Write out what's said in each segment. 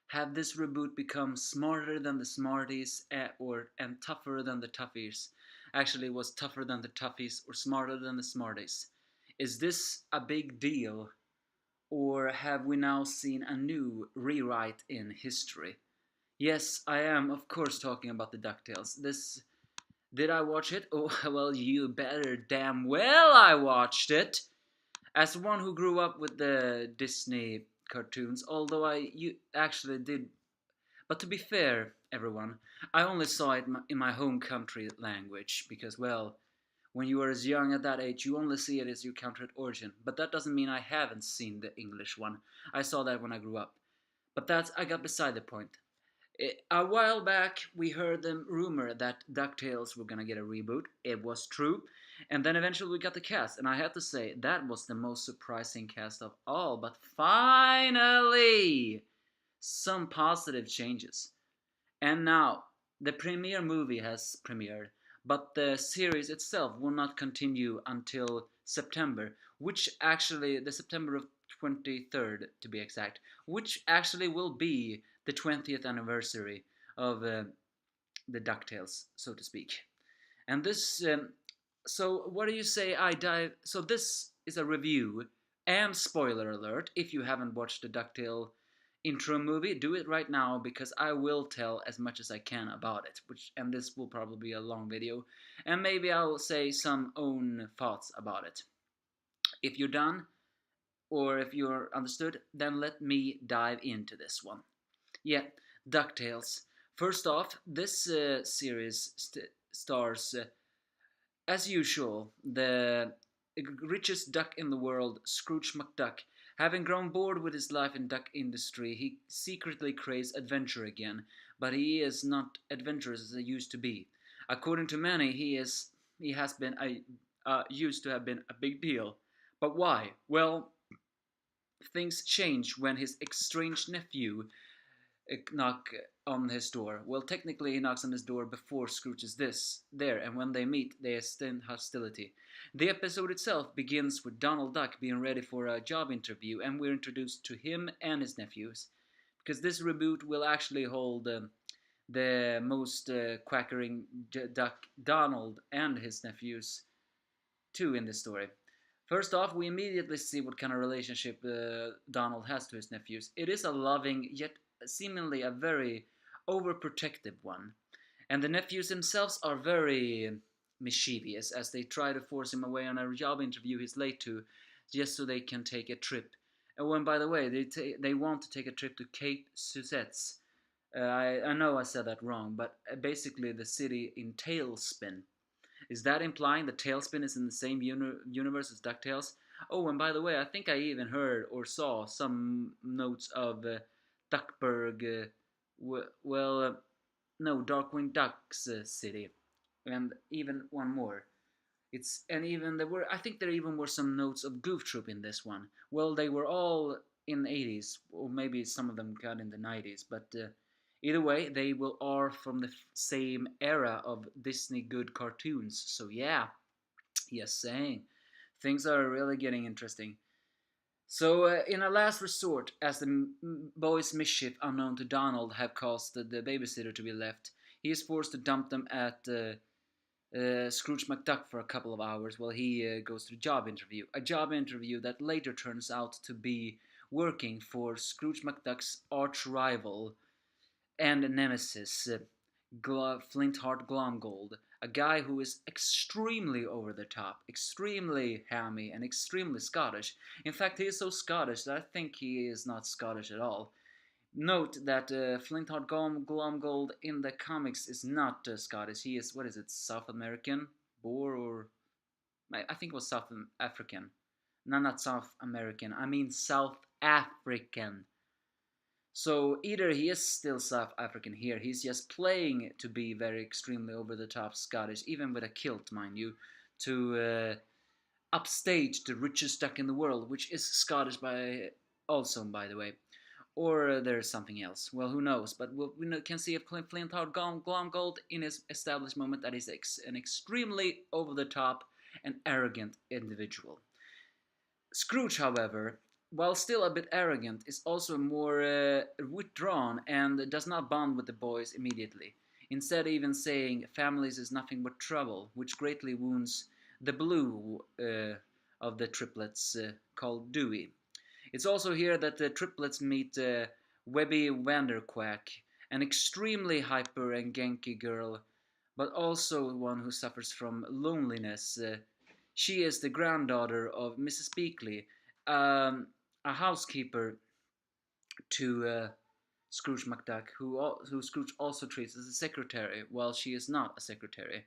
Have this reboot become smarter than the smarties and tougher than the toughies? Actually, it was tougher than the toughies or smarter than the smarties. Is this a big deal, or have we now seen a new rewrite in history? Yes, I am, of course, talking about the Ducktales. This did I watch it? Oh, well, you better damn well I watched it. As one who grew up with the Disney cartoons, although you actually did, but to be fair, everyone, I only saw it in my home country language because, well, when you are as young at that age, you only see it as your country of origin. But that doesn't mean I haven't seen the English one. I saw that when I grew up. But I got beside the point. A while back, we heard the rumor that DuckTales were gonna get a reboot. It was true. And then eventually we got the cast. And I have to say, that was the most surprising cast of all. But finally, some positive changes. And now, the premiere movie has premiered, but the series itself will not continue until September, which actually, the September of 23rd to be exact, which actually will be the 20th anniversary of the DuckTales, so to speak. And this, so what do you say I dive? So this is a review and spoiler alert. If you haven't watched the DuckTale intro movie, do it right now because I will tell as much as I can about it. And this will probably be a long video, and maybe I'll say some own thoughts about it. If you're done, or if you're understood, then let me dive into this one. Yeah, DuckTales. First off, this series stars, as usual, the richest duck in the world, Scrooge McDuck. Having grown bored with his life in duck industry, he secretly craves adventure again, but he is not adventurous as he used to be. According to many, he has been used to have been a big deal. But why? Well, things change when his estranged nephew knock on his door. Well, technically, he knocks on his door before Scrooge is there, and when they meet, they extend hostility. The episode itself begins with Donald Duck being ready for a job interview, and we're introduced to him and his nephews. Because this reboot will actually hold the most quackering duck, Donald, and his nephews, too, in this story. First off, we immediately see what kind of relationship Donald has to his nephews. It is a loving, yet seemingly a very overprotective one. And the nephews themselves are very mischievous as they try to force him away on a job interview he's late to just so they can take a trip. And when, by the way, they want to take a trip to Cape Suzette's. I know I said that wrong, but basically the city in Tailspin. Is that implying that Tailspin is in the same universe as DuckTales? Oh, and by the way, I think I even heard or saw some notes of Duckburg, no, Darkwing Duck's city, and even one more. I think there even were some notes of Goof Troop in this one. Well, they were all in the 80s, or maybe some of them got in the 90s, but either way, they will are from the same era of Disney good cartoons. So yeah, yes, saying things are really getting interesting. So, in a last resort, as the boys' mischief unknown to Donald have caused the babysitter to be left, he is forced to dump them at Scrooge McDuck for a couple of hours while he goes to a job interview. A job interview that later turns out to be working for Scrooge McDuck's arch rival and nemesis, Flintheart Glomgold, a guy who is extremely over the top, extremely hammy, and extremely Scottish. In fact, he is so Scottish that I think he is not Scottish at all. Note that Flintheart Glomgold in the comics is not Scottish. He is, what is it, South American? Boer or... I think it was South African. No, not South American. I mean South African. So either he is still South African here, he's just playing to be very extremely over-the-top Scottish, even with a kilt, mind you, to upstage the richest duck in the world, which is Scottish by the way. Or there's something else. Well, who knows? But we can see a Flintheart Glomgold in his established moment that he's an extremely over-the-top and arrogant individual. Scrooge, however, while still a bit arrogant, is also more withdrawn and does not bond with the boys immediately. Instead, even saying families is nothing but trouble, which greatly wounds the blue of the triplets called Dewey. It's also here that the triplets meet Webby Vanderquack, an extremely hyper and genky girl, but also one who suffers from loneliness. She is the granddaughter of Mrs. Beakley, um, a housekeeper to Scrooge McDuck, who Scrooge also treats as a secretary, while she is not a secretary.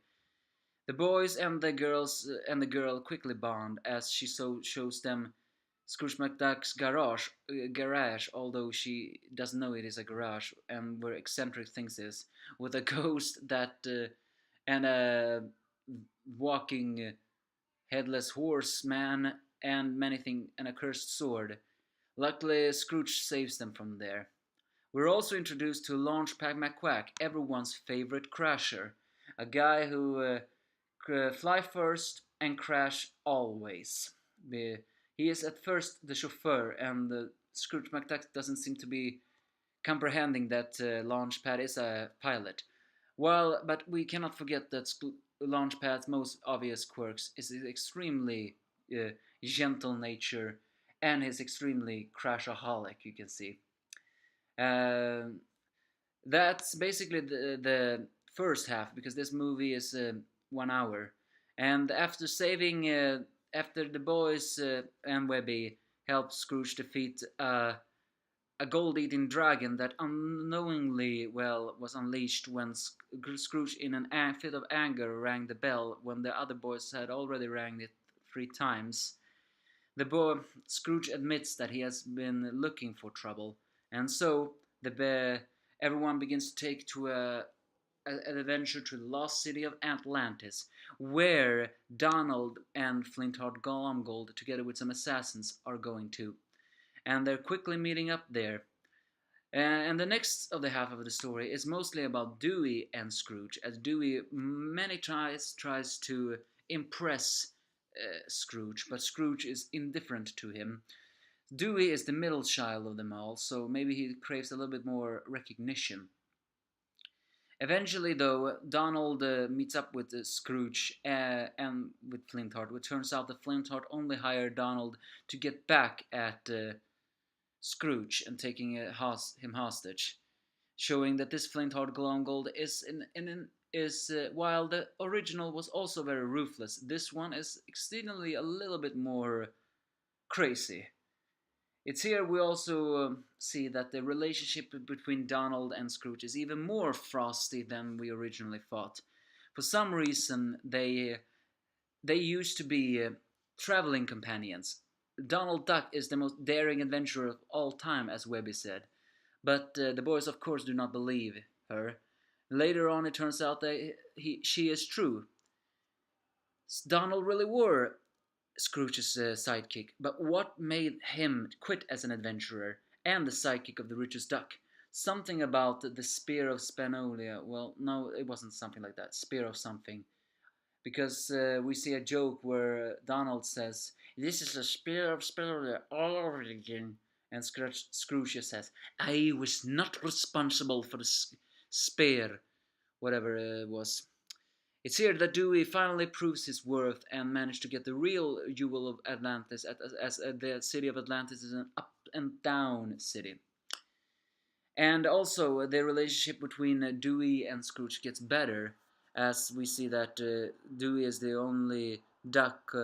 The boys and the girl quickly bond as she shows them Scrooge McDuck's garage, although she doesn't know it is a garage, and where eccentric things is, with a ghost that and a walking headless horseman and many things and a cursed sword. Luckily, Scrooge saves them from there. We're also introduced to Launchpad McQuack, everyone's favorite crasher, a guy who fly first and crash always. He is at first the chauffeur, and Scrooge McDuck doesn't seem to be comprehending that Launchpad is a pilot. Well, but we cannot forget that Launchpad's most obvious quirks is his extremely uh, gentle nature and his extremely crashaholic, you can see. Uh, that's basically the first half, because this movie is 1 hour. And after the boys and Webby help Scrooge defeat a gold-eating dragon that unknowingly, well, was unleashed when Scrooge, in an fit of anger, rang the bell when the other boys had already rang it 3 times. The boy Scrooge admits that he has been looking for trouble, and so everyone begins to take to an adventure to the lost city of Atlantis, where Donald and Flintheart Glomgold, together with some assassins, are going to, and they're quickly meeting up there. And the next of the half of the story is mostly about Dewey and Scrooge, as Dewey many tries to impress Scrooge, but Scrooge is indifferent to him. Dewey is the middle child of them all, so maybe he craves a little bit more recognition. Eventually, though, Donald meets up with Scrooge and with Flintheart. It turns out that Flintheart only hired Donald to get back at Scrooge and taking him hostage, showing that this Flintheart Glomgold while the original was also very ruthless, this one is exceedingly a little bit more crazy. It's here we also see that the relationship between Donald and Scrooge is even more frosty than we originally thought. For some reason, they used to be traveling companions. Donald Duck is the most daring adventurer of all time, as Webby said, but the boys, of course, do not believe her. Later on, it turns out that she is true. Donald really were Scrooge's sidekick, but what made him quit as an adventurer and the sidekick of the richest duck? Something about the spear of Spanolia. Well, no, it wasn't something like that. Spear of something. Because we see a joke where Donald says, "This is a spear of Spanolia all over again." And Scrooge says, "I was not responsible for the spear," whatever it was. It's here that Dewey finally proves his worth and managed to get the real jewel of Atlantis, as the city of Atlantis is an up and down city. And also, the relationship between Dewey and Scrooge gets better, as we see that Dewey is the only duck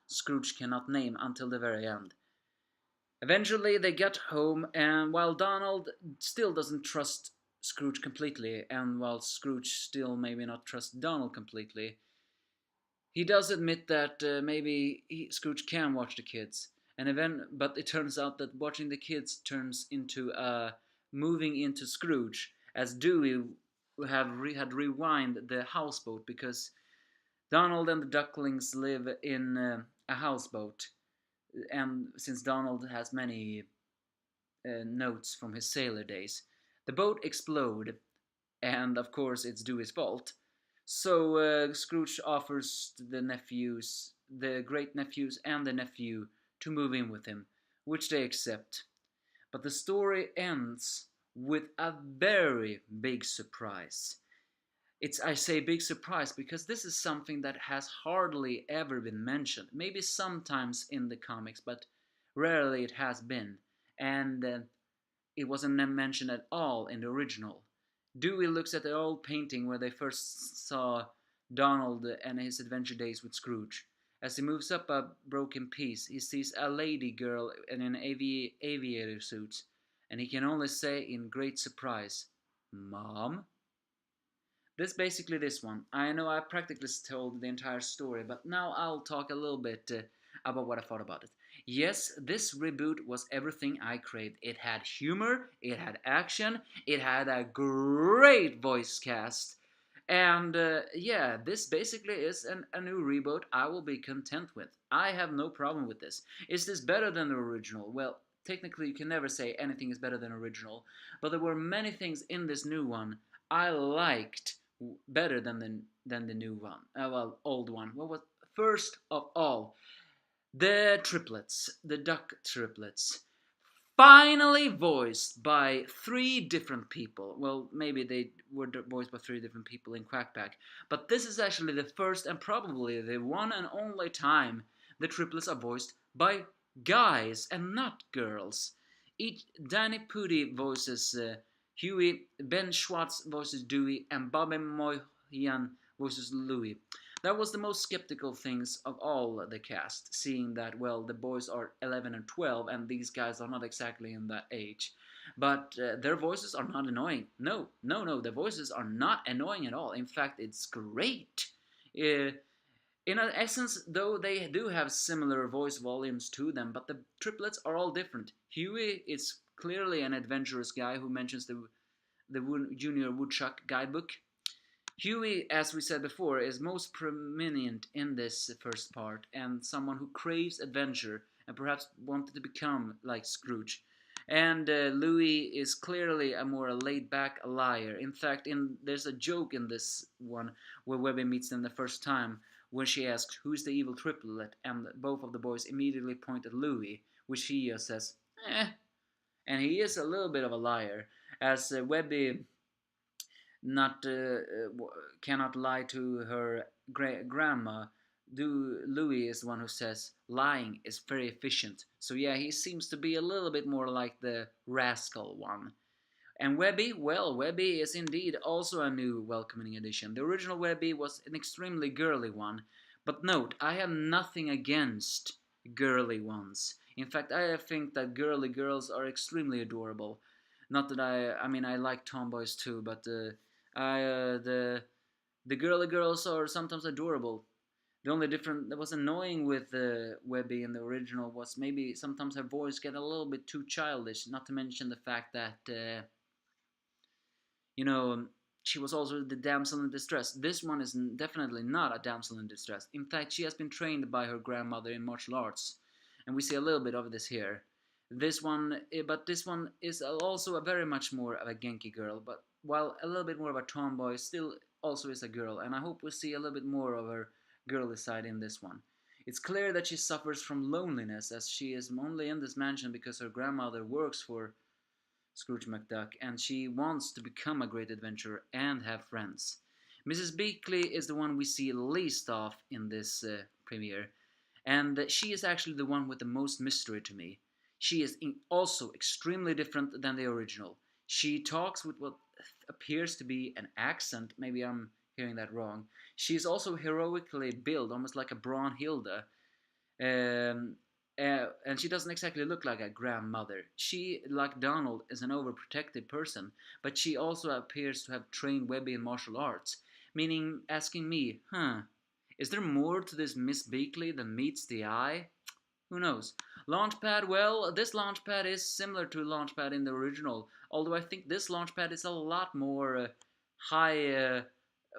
Scrooge cannot name until the very end. Eventually, they get home, and while Donald still doesn't trust Scrooge completely, and while Scrooge still maybe not trusts Donald completely, he does admit that Scrooge can watch the kids. But it turns out that watching the kids turns into moving into Scrooge, as Dewey had rewind the houseboat, because Donald and the ducklings live in a houseboat, and since Donald has many notes from his sailor days, the boat explodes, and of course it's Dewey's fault. So Scrooge offers the great nephews and the nephew to move in with him, which they accept. But the story ends with a very big surprise. I say big surprise because this is something that has hardly ever been mentioned. Maybe sometimes in the comics, but rarely it has been. And it wasn't mentioned at all in the original. Dewey looks at the old painting where they first saw Donald and his adventure days with Scrooge. As he moves up a broken piece, he sees a lady girl in an aviator suit, and he can only say in great surprise, "Mom?" This one. I know I practically told the entire story, but now I'll talk a little bit about what I thought about it. Yes, this reboot was everything I craved. It had humor, it had action, it had a great voice cast. And yeah, this basically is a new reboot I will be content with. I have no problem with this. Is this better than the original? Well, technically, you can never say anything is better than original, but there were many things in this new one I liked better than the new one. Well, old one. What was first of all the triplets, the duck triplets, finally voiced by three different people. Well, maybe they were voiced by three different people in Quackpack, but this is actually the first and probably the one and only time the triplets are voiced by guys and not girls. Each Danny Pudi voices Huey, Ben Schwartz voices Dewey, and Bobby Moynihan voices Louie. That was the most skeptical things of all the cast, seeing that, well, the boys are 11 and 12, and these guys are not exactly in that age. But their voices are not annoying. No, no, no, their voices are not annoying at all. In fact, it's great. Uh, in essence, though, they do have similar voice volumes to them, but the triplets are all different. Huey is clearly an adventurous guy who mentions the Junior Woodchuck guidebook. Huey, as we said before, is most prominent in this first part, and someone who craves adventure and perhaps wanted to become like Scrooge. And Louis is clearly a more laid-back liar. In fact, there's a joke in this one where Webby meets them the first time when she asks, "Who's the evil triplet?" and both of the boys immediately point at Louis, which he just says, "Eh." And he is a little bit of a liar, as Webby not cannot lie to her grandma. Louis is the one who says lying is very efficient. So yeah, he seems to be a little bit more like the rascal one. And Webby, well, Webby is indeed also a new welcoming addition. The original Webby was an extremely girly one, but note, I have nothing against girly ones. In fact, I think that girly girls are extremely adorable. Not that I mean, I like tomboys too, but the girly girls are sometimes adorable. The only difference that was annoying with Webby in the original was maybe sometimes her voice get a little bit too childish. Not to mention the fact that you know, she was also the damsel in distress. This one is definitely not a damsel in distress. In fact, she has been trained by her grandmother in martial arts, and we see a little bit of this here. But this one is also a very much more of a Genki girl, but while a little bit more of a tomboy, still also is a girl, and I hope we see a little bit more of her girly side in this one. It's clear that she suffers from loneliness, as she is only in this mansion because her grandmother works for Scrooge McDuck, and she wants to become a great adventurer and have friends. Mrs. Beakley is the one we see least of in this premiere, and she is actually the one with the most mystery to me. She is also extremely different than the original. She talks with what appears to be an accent. Maybe I'm hearing that wrong. She is also heroically built, almost like a Braunhilde. Um, and she doesn't exactly look like a grandmother. She, like Donald, is an overprotective person, but she also appears to have trained Webby in martial arts, meaning asking me, is there more to this Miss Beakley than meets the eye? Who knows? Launchpad, well, this Launchpad is similar to Launchpad in the original, although I think this Launchpad is a lot more high,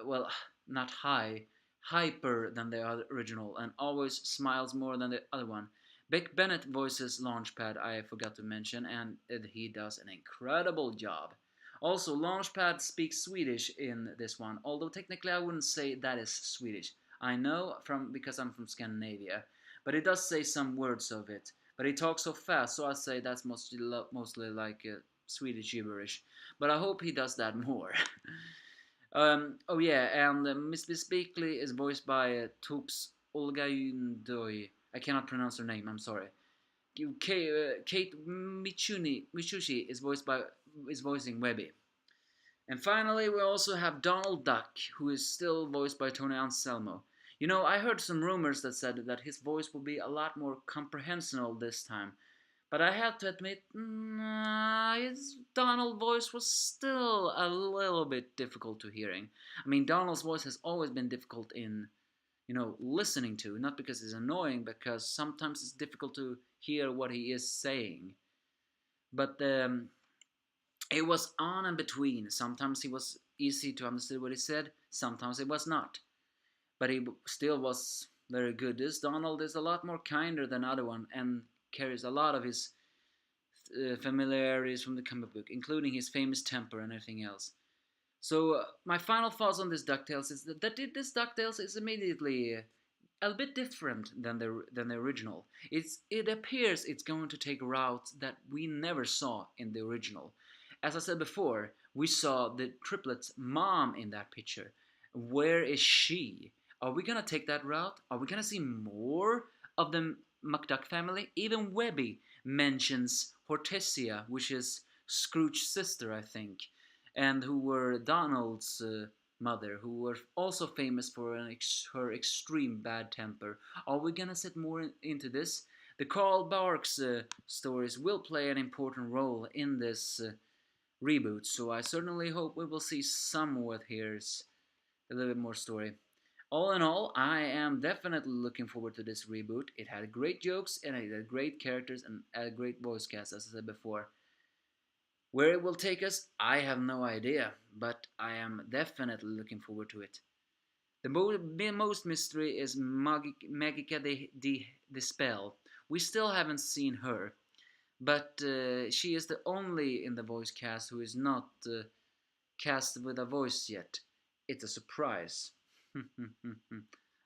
well, not high, hyper than the original, and always smiles more than the other one. Beck Bennett voices Launchpad, I forgot to mention, and he does an incredible job. Also, Launchpad speaks Swedish in this one, although technically I wouldn't say that is Swedish. I know because I'm from Scandinavia, but it does say some words of it. but he talks so fast, so I say that's mostly like Swedish gibberish. But I hope he does that more. Oh yeah, and Miss Beakley is voiced by Toops Olga Yundoy. I cannot pronounce her name. I'm sorry. Kate Michushi is voicing Webby. And finally, we also have Donald Duck, who is still voiced by Tony Anselmo. You know, I heard some rumors that said that his voice will be a lot more comprehensible this time. But I have to admit, his Donald voice was still a little bit difficult to hearing. I mean, Donald's voice has always been difficult in, listening to, not because it's annoying, because sometimes it's difficult to hear what he is saying. But it was on and between. Sometimes it was easy to understand what he said, sometimes it was not. But he still was very good. This Donald is a lot more kinder than other one and carries a lot of his familiarities from the comic book, including his famous temper and everything else. So my final thoughts on this Ducktales is that this Ducktales is immediately a bit different than the original. It appears it's going to take routes that we never saw in the original. As I said before, we saw the triplets' mom in that picture. Where is she? Are we gonna take that route? Are we gonna see more of the McDuck family? Even Webby mentions Hortensia, which is Scrooge's sister, I think, and who were Donald's mother, who were also famous for her extreme bad temper. Are we gonna set more into this? The Carl Barks stories will play an important role in this reboot, so I certainly hope we will see some more here's a little bit more story. All in all, I am definitely looking forward to this reboot. It had great jokes and it had great characters and a great voice cast, as I said before. Where it will take us, I have no idea, but I am definitely looking forward to it. The most mystery is Magica the Spell. We still haven't seen her, but she is the only in the voice cast who is not cast with a voice yet. It's a surprise.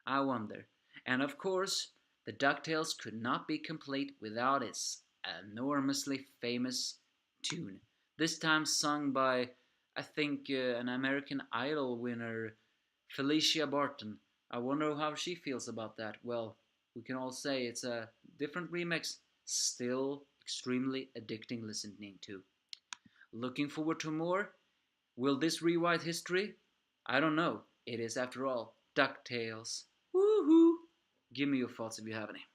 I wonder. And of course, the DuckTales could not be complete without its enormously famous tune. This time sung by, I think, an American Idol winner, Felicia Barton. I wonder how she feels about that. Well, we can all say it's a different remix, still extremely addicting listening to. Looking forward to more? Will this rewrite history? I don't know. It is, after all, DuckTales. Woohoo! Give me your thoughts if you have any.